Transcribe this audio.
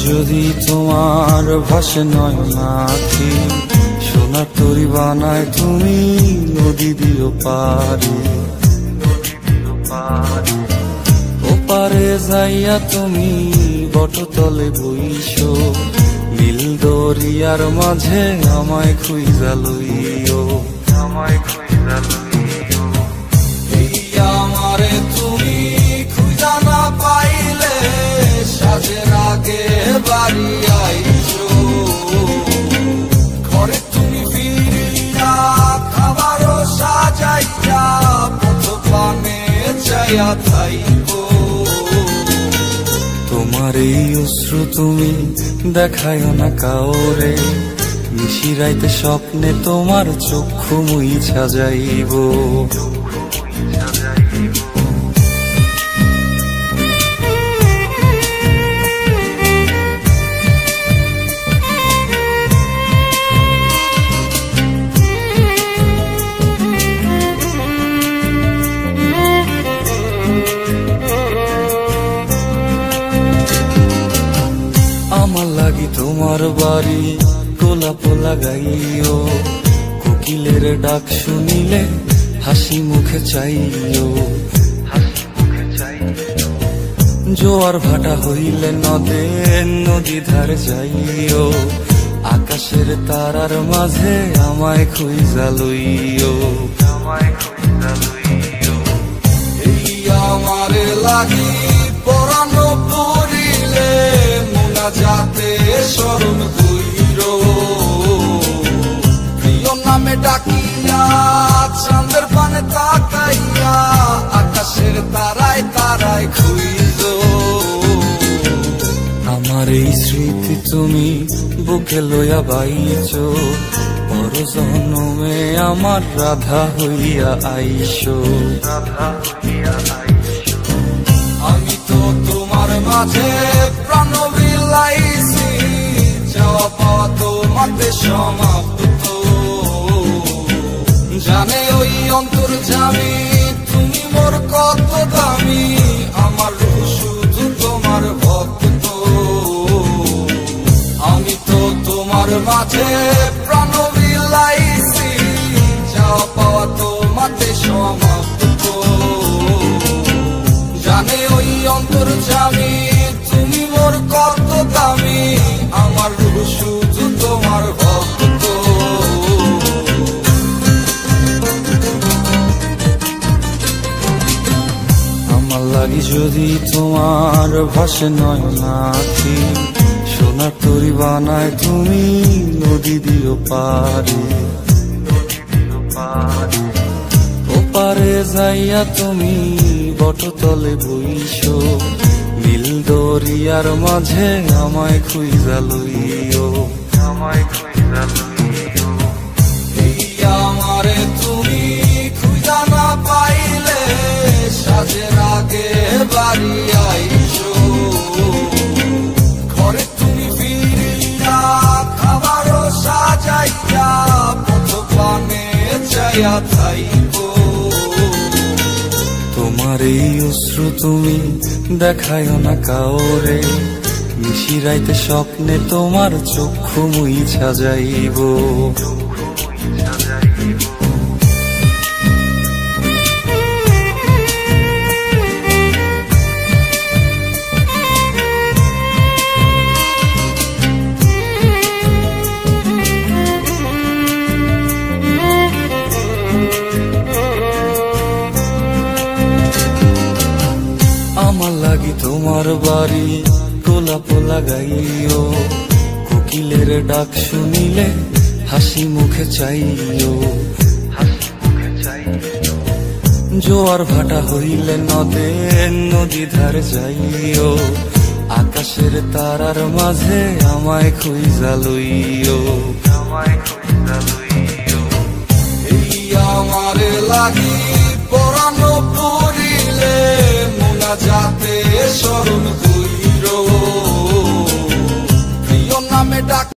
যদি তোমার ভাসে নয়নাখি, সোনার তরি বানায় তুমি নদী দিও পারি। ওপারে যাইয়া তুমি বটতলে বইসো, নীল দরিয়ার মাঝে আমায় খুঁজা লইও, আমায় খুঁজা লইও। এই আমারে তুমি খুঁজা না পাইলে সাজের আগে বাড়ি আইসো, ঘরে তুমি ফিরিয়া খাবারও সাজাইয়া পথ পানে চাইয়া থাইকো। তোমার এই অশ্রু তুমি দেখায়ও না কাউরে, নিশিরাইতে স্বপ্নে তোমার চক্ষু মুইছা যাইব। আমার লাগি তোমার বাড়ি গোলাপ লাগাইও, কোকিলের ডাক শুনিলে হাসি মুখে চাইও, জোয়ার ভাটা হইলে নদে নদী ধারে যাইও, আকাশের তারার মাঝে আমায় খুঁজা লইও, আমায় খুঁজা লইও। এই আমারে লাগি পরানো পড়িলে যাতে স্মরণ কইরো, প্রিয় নামে ডাকিয়া চাঁদের পানে তাকাইয়া আকাশের তারায় তারায় খুঁজো। আমার এই স্মৃতি তুমি বুকে লইয়া বাইছো, বড় জন্মে আমার রাধা হইয়া আইসো, রাধা হইয়া আইসো। আমি তো তোমার মাঝে প্রাণ বিলাইছি, যাওয়া পাওয়া তোমাতে সমাপ্ত। জানে ওই অন্তর্যামী তুমি মোর কত দামি, আমার রূহ শুধু তোমার ভক্ত। আমি তো তোমার মাঝে প্রাণ বিলাইছি, যাওয়া পাওয়া তোমাতে সমাপ্ত। জানে ওই অন্তর্যামী তুমি মোর কত দামি, আমার রূহ শুধু তোমার ভক্ত। আমার লাগি যদি তোমার ভাসে নয়নাখি, সোনার তরি বানায় তুমি নদী দিও পারি। ওপারে যাইয়া তুমি বটতলে বইসো, নীল দরিয়ার মাঝে আমায় খুঁজা লইও, আমায় খুঁজা লইও। এই আমারে তুমি খুঁজা না পাইলে সাজের আগে বাড়ি আইসো, ঘরে তুমি ফিরিয়া খাবারও সাজাইয়া পথ পানে চাইয়া থাইকো। তোমার এই অশ্রু তুমি দেখায়ও না কাউরে, নিশিরাইতে স্বপ্নে তোমার চক্ষু মুইছা যাইব। আমার লাগি তোমার বাড়ি গোলাপ লাগাইও, কোকিলের ডাক শুনিলে হাসি মুখে চাইও, জোয়ার ভাটা হইলে নদে নদী ধারে যাইও, আকাশের তারার মাঝে আমায় খুঁজা লইও, আমায় খুঁজা লইও। এই আমারে লাগি পরানো পড়িলে যাতে স্মরণ